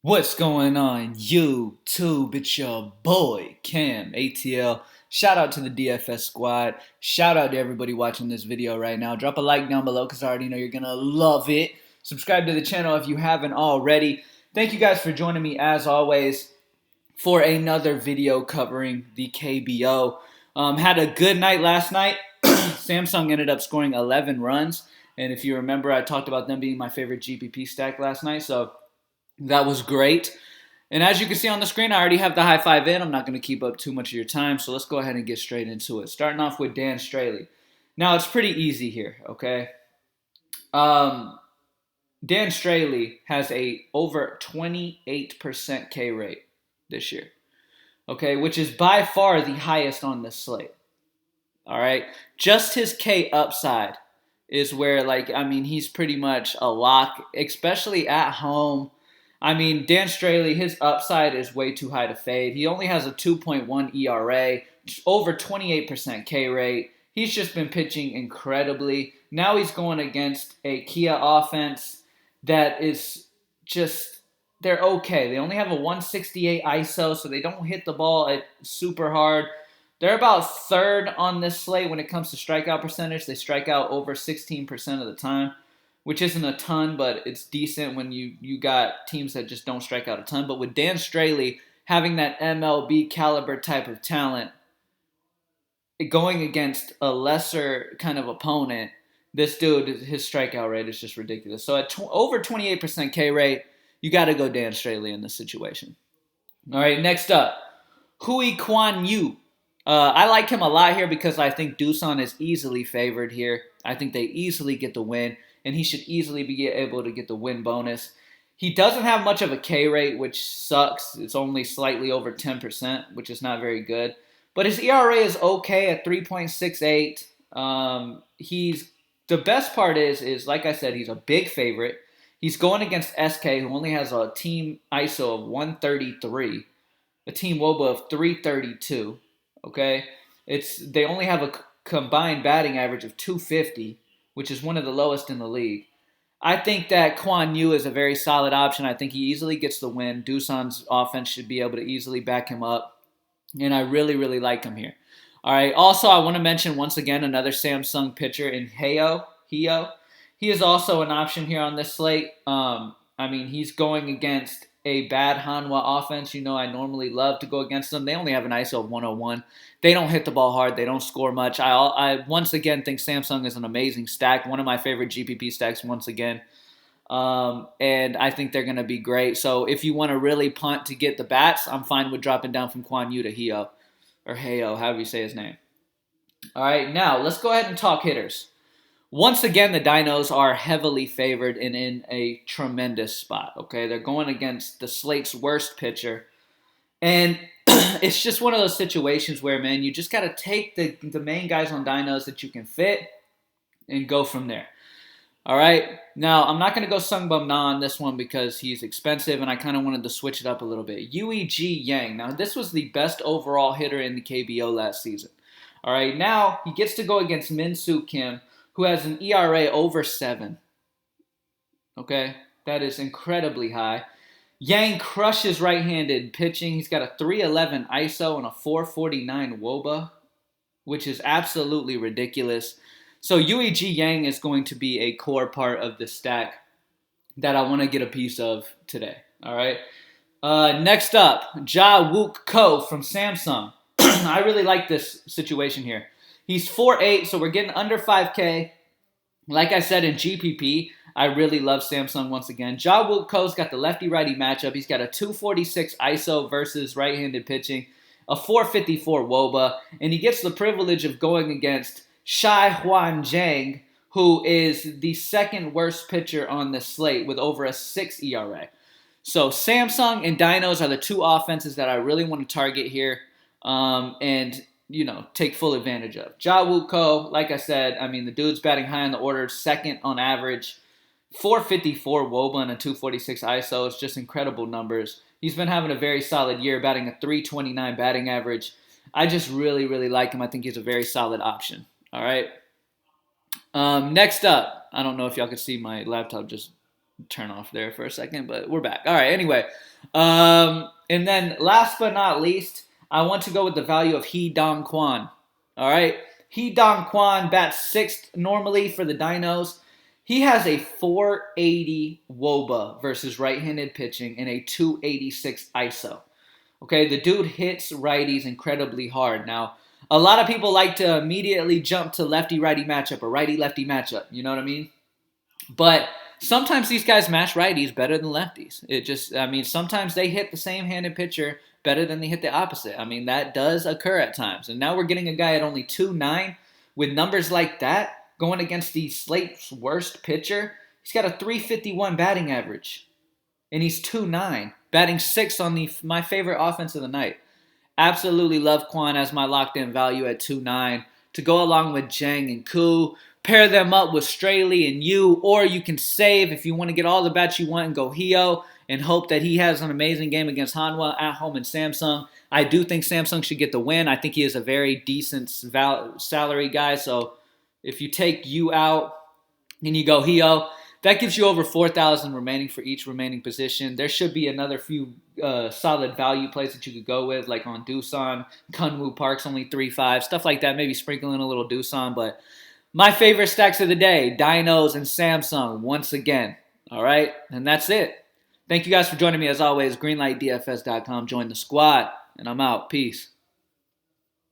What's going on, YouTube? It's your boy, Cam, ATL. Shout out to the DFS squad. Shout out to everybody watching this video right now. Drop a like down below because I already know you're going to love it. Subscribe to the channel if you haven't already. Thank you guys for joining me, as always, for another video covering the KBO. Had a good night last night. Samsung ended up scoring 11 runs. And if you remember, I talked about them being my favorite GPP stack last night. So that was great. And as you can see on the screen, I already have the high five in. I'm not going to keep up too much of your time, so let's go ahead and get straight into it. Starting off with Dan Straily. Now, it's pretty easy here, okay? Um, Dan Straily has a over 28% K rate this year, okay, which is by far the highest on this slate, all right? Just his K upside is where, he's pretty much a lock, especially at home. Dan Straily, his upside is way too high to fade. He only has a 2.1 ERA, over 28% K rate. He's just been pitching incredibly. Now he's going against a Kia offense that is just, they're okay. They only have a 168 ISO, so they don't hit the ball super hard. They're about third on this slate when it comes to strikeout percentage. They strike out over 16% of the time, which isn't a ton, but it's decent when you got teams that just don't strike out a ton. But with Dan Straily having that MLB caliber type of talent, going against a lesser kind of opponent, this dude, his strikeout rate is just ridiculous. So at over 28% K rate, you got to go Dan Straily in this situation. All right, next up, Kui Kuan Yew. I like him a lot here because I think Doosan is easily favored here. I think they easily get the win, and he should easily be able to get the win bonus. He doesn't have much of a K rate, which sucks. It's only slightly over 10%, which is not very good. But his ERA is okay at 3.68. The best part is like I said, he's a big favorite. He's going against SK, who only has a team ISO of 133, a team WOBA of 332. Okay, they only have a combined batting average of 250, which is one of the lowest in the league. I think that Kuan Yew is a very solid option. I think he easily gets the win. Doosan's offense should be able to easily back him up, and I really, really like him here. All right. Also, I want to mention once again another Samsung pitcher in Heo. He is also an option here on this slate. He's going against a bad Hanwha offense. You know, I normally love to go against them. They only have an ISO of 101. They don't hit the ball hard. They don't score much. I once again think Samsung is an amazing stack. One of my favorite GPP stacks once again. And I think they're going to be great. So if you want to really punt to get the bats, I'm fine with dropping down from Kuan Yew to Heo, or Heo, however you say his name. All right, now let's go ahead and talk hitters. Once again, the Dinos are heavily favored and in a tremendous spot, okay? They're going against the slate's worst pitcher. And it's just one of those situations where, man, you just got to take the main guys on Dinos that you can fit and go from there. All right? Now, I'm not going to go Sungbum Na on this one because he's expensive, and I kind of wanted to switch it up a little bit. UEG Yang. Now, this was the best overall hitter in the KBO last season. All right? Now, he gets to go against Min Soo Kim, who has an ERA over 7. Okay? That is incredibly high. Yang crushes right-handed pitching. He's got a 311 ISO and a 449 WOBA, which is absolutely ridiculous. So UEG Yang is going to be a core part of the stack that I want to get a piece of today. All right? Next up, Ja Wook Ko from Samsung. I really like this situation here. He's 4'8", so we're getting under 5K. Like I said in GPP, I really love Samsung once again. Ja Wook Ko's got the lefty-righty matchup. He's got a 246 ISO versus right-handed pitching, a 454 WOBA, and he gets the privilege of going against Shai Huan Zhang, who is the second worst pitcher on this slate with over a 6 ERA. So Samsung and Dinos are the two offenses that I really want to target here. Take full advantage of. Ja Wook Ko, like I said, the dude's batting high on the order, second on average, 454 WOBA and a 246 ISO. It's just incredible numbers. He's been having a very solid year, batting a 329 batting average. I just really, really like him. I think he's a very solid option. All right. Next up, I don't know if y'all can see my laptop just Turn off there for a second, but we're back. All right, anyway. And then last but not least, I want to go with the value of He Dong Kwan. All right. He Dong Kwan bats sixth normally for the Dinos. He has a 480 WOBA versus right-handed pitching and a 286 ISO. Okay, the dude hits righties incredibly hard. Now, a lot of people like to immediately jump to lefty-righty matchup or righty-lefty matchup. You know what I mean? But sometimes these guys match righties better than lefties. Sometimes they hit the same handed pitcher better than they hit the opposite. I mean, that does occur at times. And now we're getting a guy at only 2.9 with numbers like that going against the slate's worst pitcher. He's got a 351 batting average. And he's 2.9, batting sixth on my favorite offense of the night. Absolutely love Quan as my locked-in value at 2.9 to go along with Zhang and Ku. Pair them up with Straily and Yew, or you can save if you want to get all the bats you want and go Hio and hope that he has an amazing game against Hanwha at home in Samsung. I do think Samsung should get the win. I think he is a very decent salary guy, so if you take Yew out and you go Hio, that gives you over 4,000 remaining for each remaining position. There should be another few solid value plays that you could go with, like on Doosan, Kunwoo Park's only 3.5, stuff like that. Maybe sprinkle in a little Doosan. But my favorite stacks of the day, Dinos and Samsung once again. All right, and that's it. Thank you guys for joining me as always. GreenlightDFS.com. Join the squad, and I'm out. Peace.